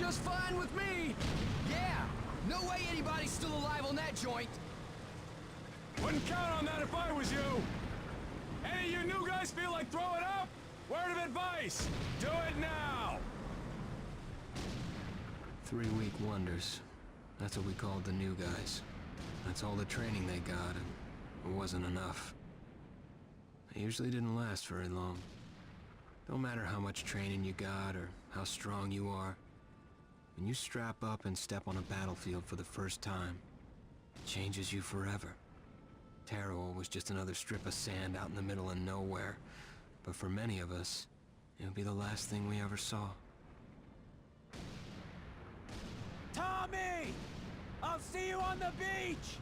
just fine with me. Yeah, no way anybody's still alive on that joint. Wouldn't count on that if I was you. Any of you new guys feel like throwing up? Word of advice, do it now! 3-week wonders. That's what we called the new guys. That's all the training they got, and it wasn't enough. They usually didn't last very long. Don't matter how much training you got or how strong you are. When you strap up and step on a battlefield for the first time, it changes you forever. Taro was just another strip of sand out in the middle of nowhere, but for many of us, it would be the last thing we ever saw. Tommy! I'll see you on the beach!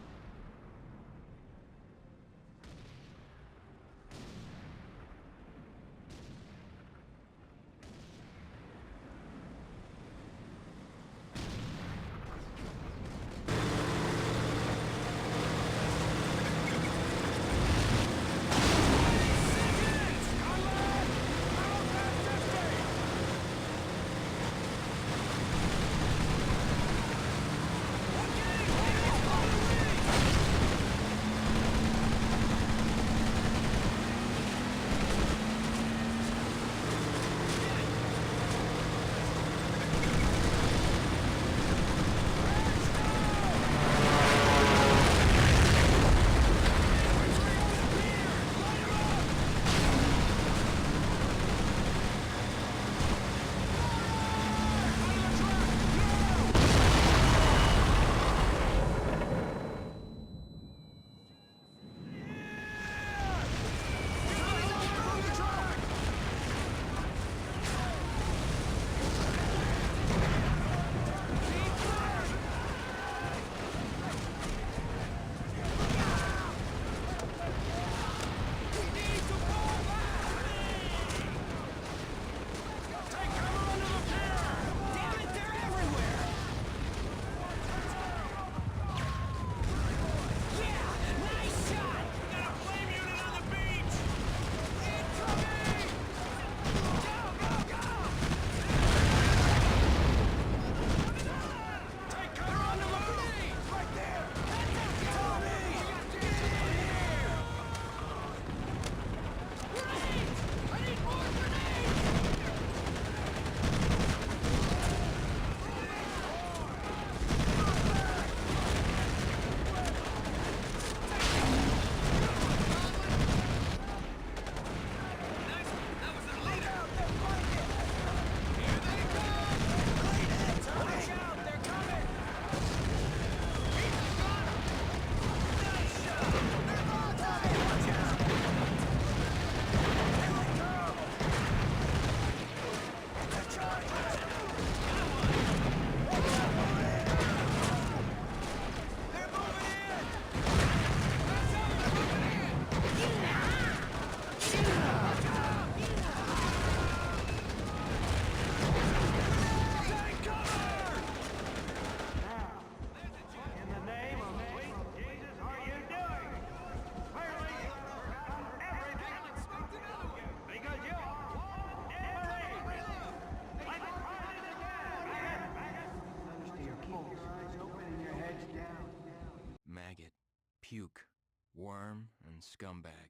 Puke, Worm, and Scumbag.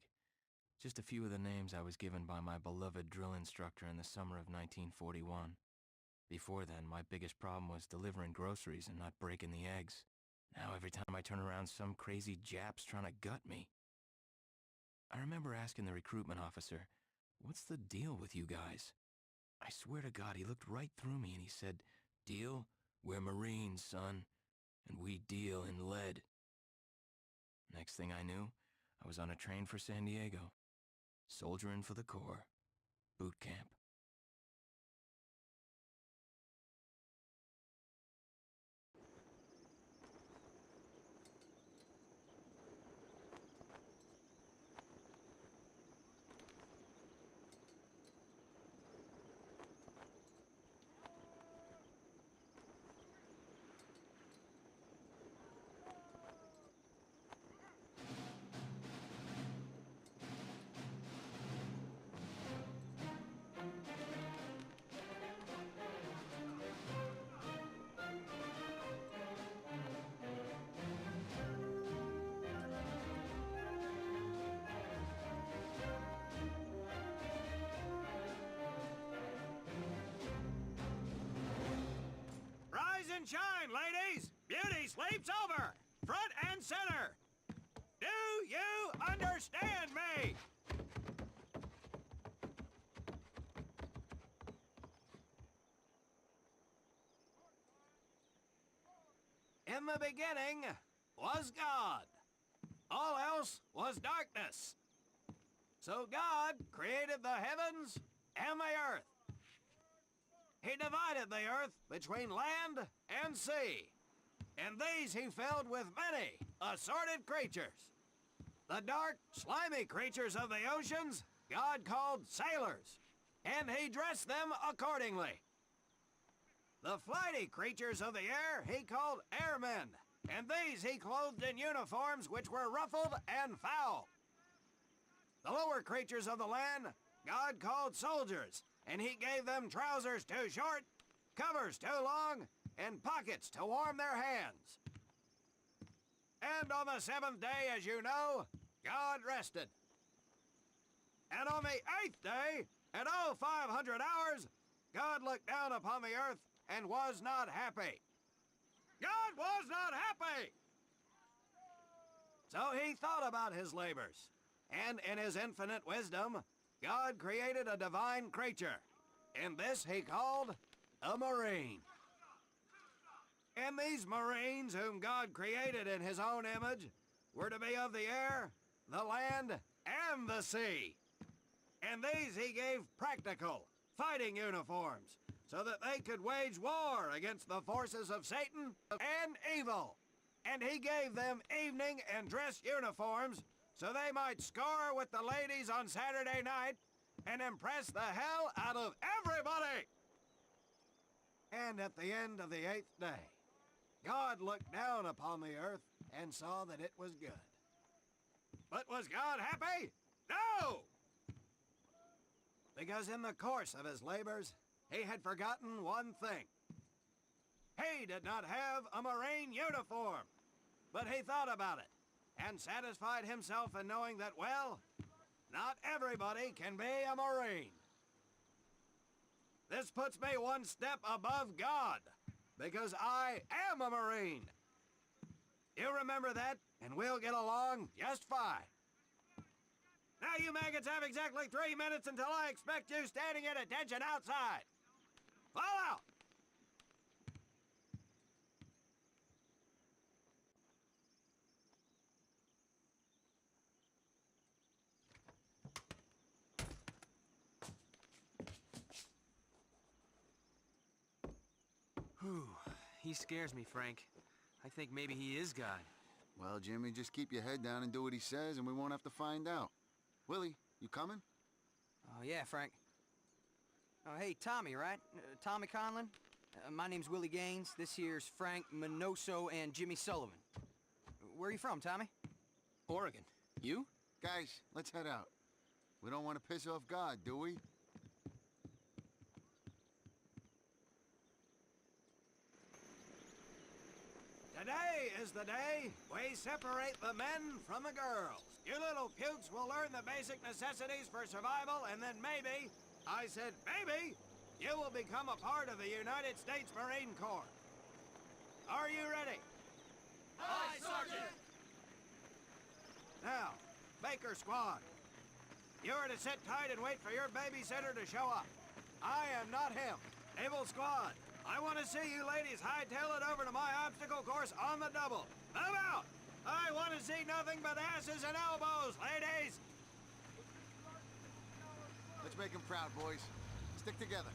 Just a few of the names I was given by my beloved drill instructor in the summer of 1941. Before then, my biggest problem was delivering groceries and not breaking the eggs. Now every time I turn around, some crazy Jap's trying to gut me. I remember asking the recruitment officer, "What's the deal with you guys?" I swear to God, he looked right through me and he said, "Deal? We're Marines, son, and we deal in lead." Next thing I knew, I was on a train for San Diego. Soldiering for the Corps. Boot camp. and shine, ladies! Beauty sleeps over! Front and center! Do you understand me? In the beginning was God. All else was darkness. So God created the heavens and the earth. He divided the earth between land and sea, and these he filled with many assorted creatures. The dark, slimy creatures of the oceans God called sailors, and he dressed them accordingly. The flighty creatures of the air he called airmen, and these he clothed in uniforms which were ruffled and foul. The lower creatures of the land God called soldiers, and he gave them trousers too short, covers too long, and pockets to warm their hands. And on the seventh day, as you know, God rested. And on the eighth day, at all 500 hours, God looked down upon the earth and was not happy. God was not happy! So he thought about his labors, and in his infinite wisdom, God created a divine creature, and this he called a marine. And these marines whom God created in his own image were to be of the air, the land, and the sea. And these he gave practical, fighting uniforms, so that they could wage war against the forces of Satan and evil. And he gave them evening and dress uniforms so they might score with the ladies on Saturday night and impress the hell out of everybody. And at the end of the eighth day, God looked down upon the earth and saw that it was good. But was God happy? No! Because in the course of his labors, he had forgotten one thing. He did not have a Marine uniform, but he thought about it and satisfied himself in knowing that, well, not everybody can be a Marine. This puts me one step above God, because I am a Marine. You remember that, and we'll get along just fine. Now you maggots have exactly 3 minutes until I expect you standing at attention outside. Fall out! Whew. He scares me, Frank. I think maybe he is God. Well, Jimmy, just keep your head down and do what he says, and we won't have to find out. Willie, you coming? Oh, yeah, Frank. Oh, hey, Tommy, right? Tommy Conlon? My name's Willie Gaines. This here's Frank Minoso and Jimmy Sullivan. Where are you from, Tommy? Oregon. You? Guys, let's head out. We don't want to piss off God, do we? Today is the day we separate the men from the girls. You little pukes will learn the basic necessities for survival, and then maybe, I said maybe, you will become a part of the United States Marine Corps. Are you ready? Aye, Sergeant! Now, Baker Squad, you are to sit tight and wait for your babysitter to show up. I am not him. Naval Squad, I want to see you ladies hightail it over to my obstacle course on the double. Move out! I want to see nothing but asses and elbows, ladies! Let's make him proud, boys. Stick together.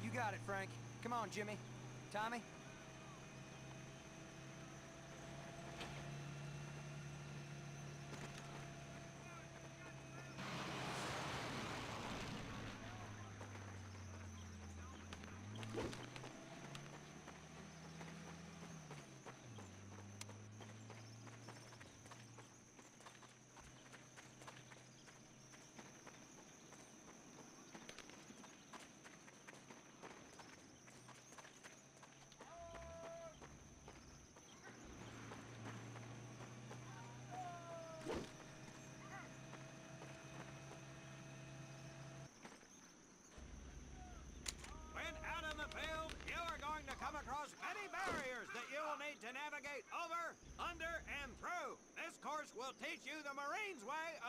You got it, Frank. Come on, Jimmy. Tommy?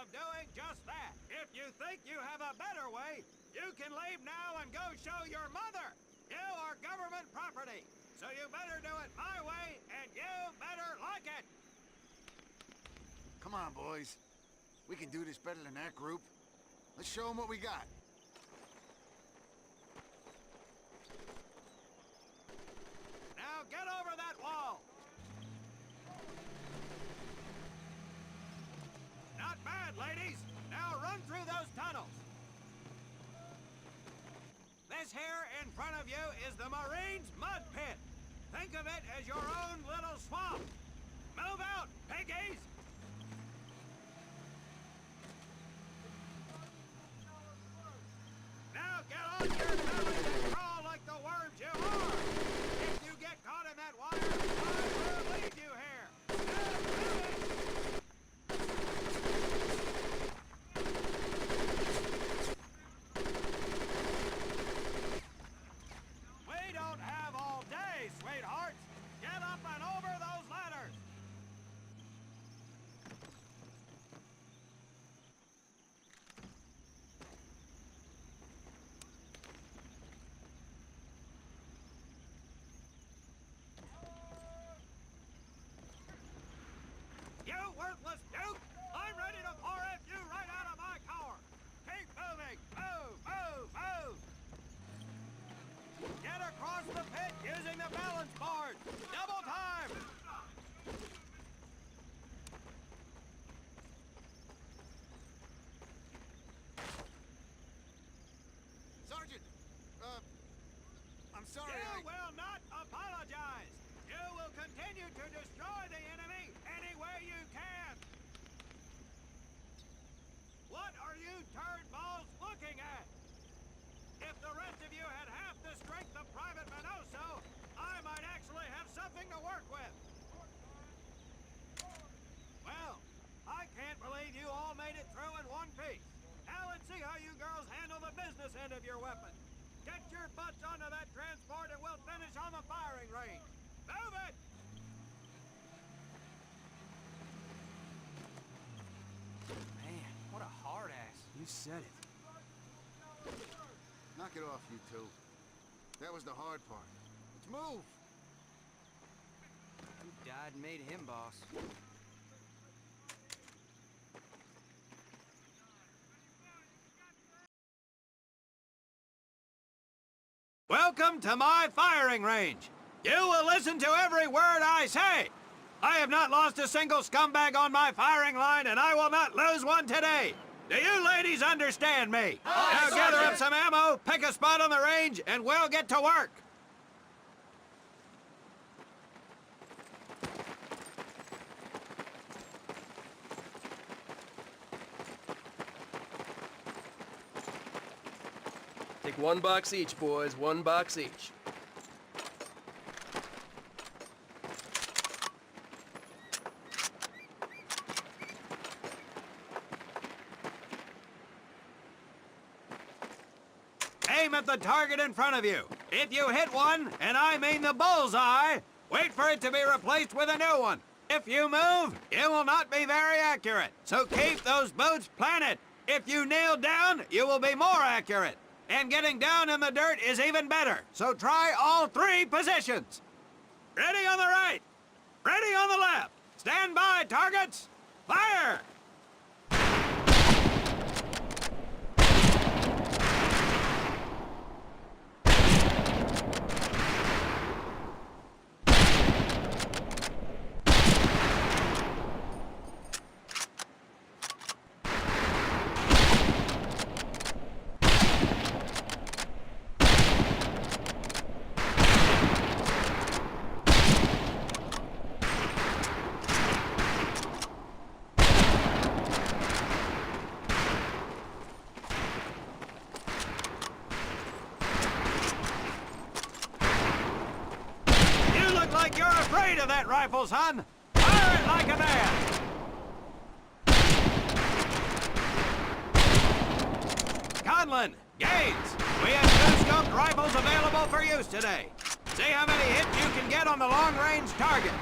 of doing just that. If you think you have a better way, you can leave now and go show your mother. You are government property, so you better do it my way, and you better like it. Come on, boys. We can do this better than that group. Let's show them what we got. Now get over that wall. Not bad, ladies. Now run through those tunnels. This here in front of you is the Marines' mud pit. Think of it as your own little swamp. Move out, piggies! Now get on your bellies and crawl like the worms you are! If you get caught in that water, I will leave you here! Now move it! We don't have all day, sweethearts! Get up and over those ladders! You worthless duke! I'm ready to pour at you right out of my car! Keep moving! Move! Move! Move! Get across the pit using the balance board! Double time! Sergeant! I'm sorry, You will not apologize! You will continue to destroy the enemy any way you can! What are you turnballs looking at? If the rest of you had half the strength of Private Minoso, I might actually have something to work with. Well, I can't believe you all made it through in one piece. Now let's see how you girls handle the business end of your weapon. Get your butts onto that transport and we'll finish on the firing range. Move it! Man, what a hard ass. You said it. Knock it off, you two. That was the hard part. Let's move! Who died and made him boss? Welcome to my firing range. You will listen to every word I say. I have not lost a single scumbag on my firing line, and I will not lose one today. Do you ladies understand me? Now gather up some ammo, pick a spot on the range, and we'll get to work. Take 1 box each, boys. 1 box each. Aim at the target in front of you. If you hit one, and I mean the bullseye, wait for it to be replaced with a new one. If you move, it will not be very accurate. So keep those boots planted. If you kneel down, you will be more accurate. And getting down in the dirt is even better. So try all 3 positions. Ready on the right. Ready on the left. Stand by, targets. Fire! Like you're afraid of that rifle, son! Fire it like a man! Conlon, Gaines, we have 2 scoped rifles available for use today. See how many hits you can get on the long-range targets.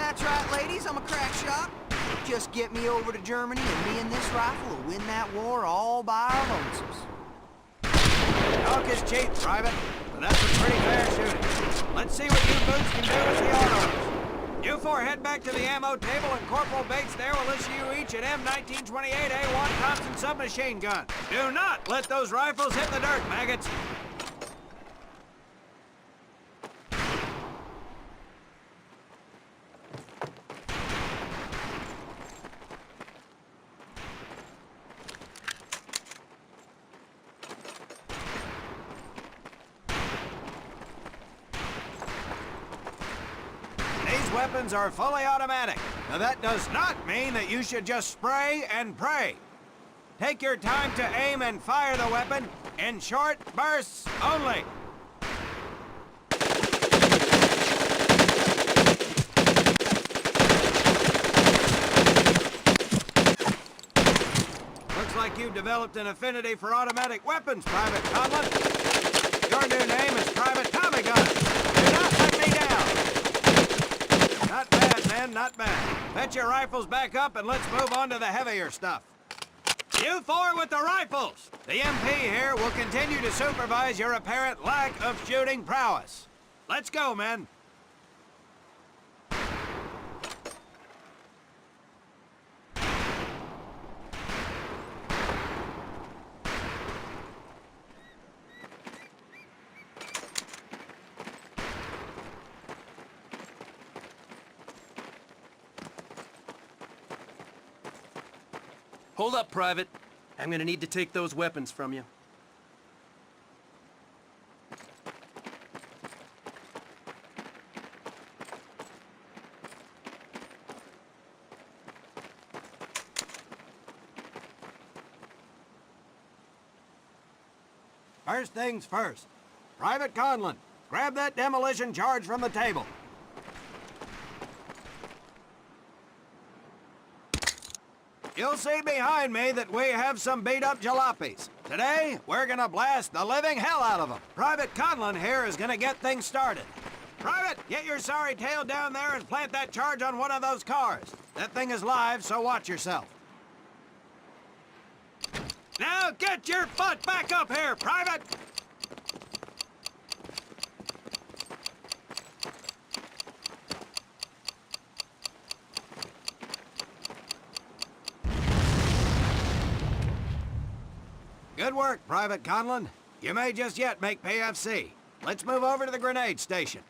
That's right, ladies, I'm a crack shot. Just get me over to Germany and me and this rifle will win that war all by our lonesomes. Talk is cheap, Private, but that's some pretty fair shooting. Let's see what you boots can do as the autos. You four head back to the ammo table and Corporal Bates there will issue you each an M1928A1 Thompson submachine gun. Do not let those rifles hit the dirt, maggots. Weapons are fully automatic. Now that does not mean that you should just spray and pray. Take your time to aim and fire the weapon in short bursts only. Looks like you've developed an affinity for automatic weapons, Private Conlon. Your new name is Private Tommy Gun. Do not let me down. Not bad, man, not bad. Fetch your rifles back up and let's move on to the heavier stuff. You four with the rifles! The MP here will continue to supervise your apparent lack of shooting prowess. Let's go, men. Hold up, Private. I'm gonna need to take those weapons from you. First things first. Private Conlon, grab that demolition charge from the table. You'll see behind me that we have some beat-up jalopies. Today, we're gonna blast the living hell out of them. Private Conlon here is gonna get things started. Private, get your sorry tail down there and plant that charge on one of those cars. That thing is live, so watch yourself. Now get your butt back up here, Private! Good work, Private Conlon. You may just yet make PFC. Let's move over to the grenade station.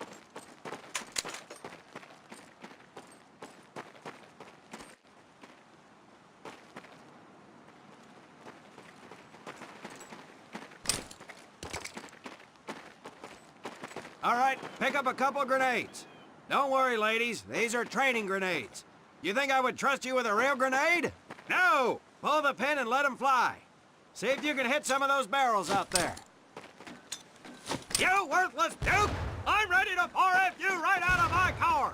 All right, pick up a couple grenades. Don't worry, ladies. These are training grenades. You think I would trust you with a real grenade? No! Pull the pin and let them fly. See if you can hit some of those barrels out there. You worthless dupe! I'm ready to 4F you right out of my car!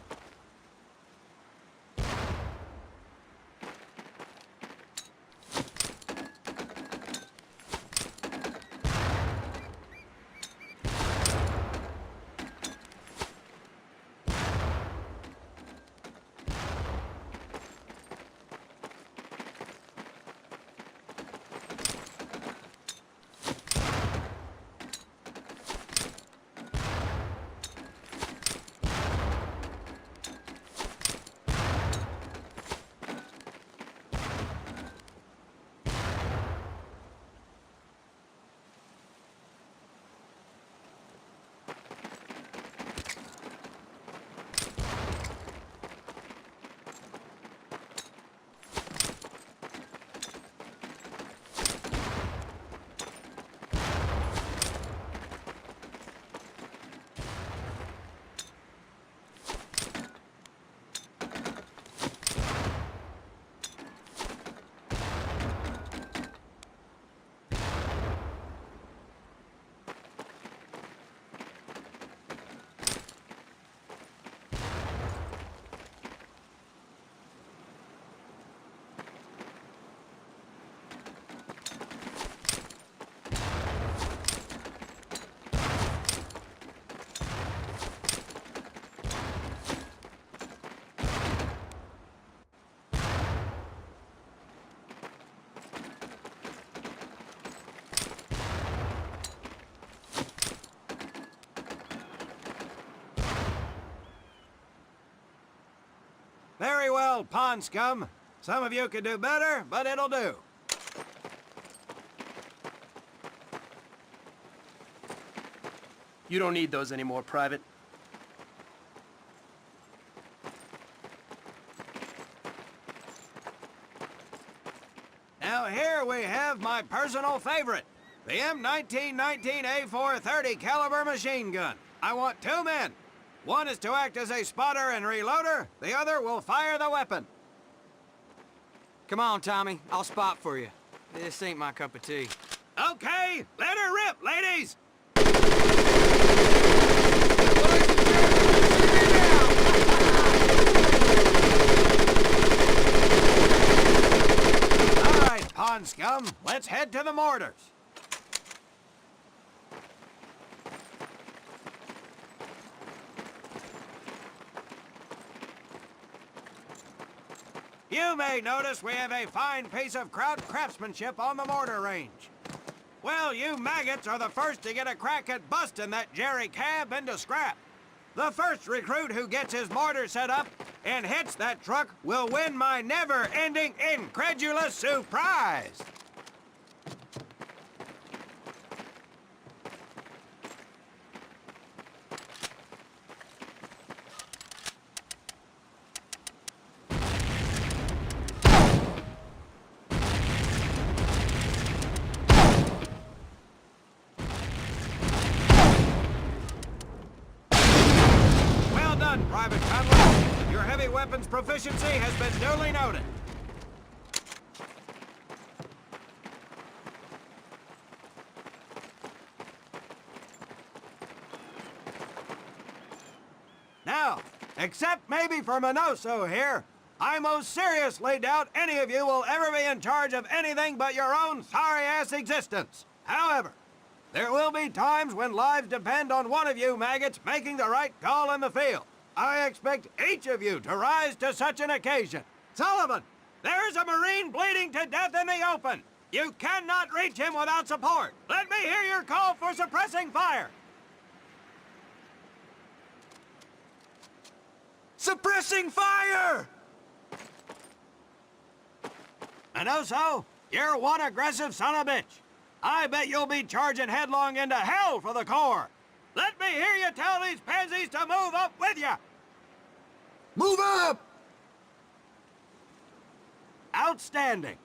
Very well, pond scum. Some of you could do better, but it'll do. You don't need those anymore, Private. Now here we have my personal favorite, the M1919A430 caliber machine gun. I want 2 men. One is to act as a spotter and reloader. The other will fire the weapon. Come on, Tommy. I'll spot for you. This ain't my cup of tea. Okay, let her rip, ladies! All right, pond scum, let's head to the mortars. You may notice we have a fine piece of craftsmanship on the mortar range. Well, you maggots are the first to get a crack at busting that Jerry cab into scrap. The first recruit who gets his mortar set up and hits that truck will win my never-ending incredulous surprise. Private Conlon, your heavy weapons proficiency has been duly noted. Now, except maybe for Minoso here, I most seriously doubt any of you will ever be in charge of anything but your own sorry-ass existence. However, there will be times when lives depend on one of you maggots making the right call in the field. I expect each of you to rise to such an occasion. Sullivan, there's a Marine bleeding to death in the open. You cannot reach him without support. Let me hear your call for suppressing fire. Suppressing fire! Minoso, you're one aggressive son of a bitch. I bet you'll be charging headlong into hell for the Corps. Let me hear you tell these pansies to move up with you! Move up! Outstanding.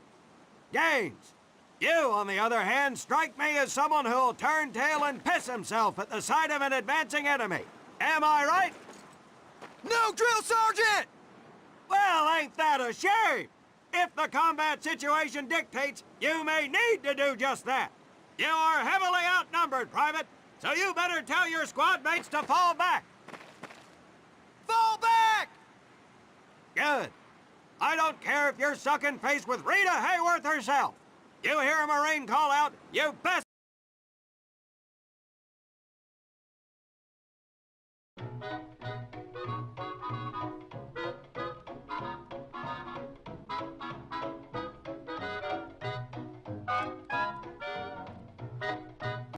Gaines, you, on the other hand, strike me as someone who'll turn tail and piss himself at the sight of an advancing enemy. Am I right? No, Drill Sergeant! Well, ain't that a shame? If the combat situation dictates, you may need to do just that. You are heavily outnumbered, Private. So you better tell your squad mates to fall back. Fall back! Good. I don't care if you're sucking face with Rita Hayworth herself. You hear a Marine call out, you best...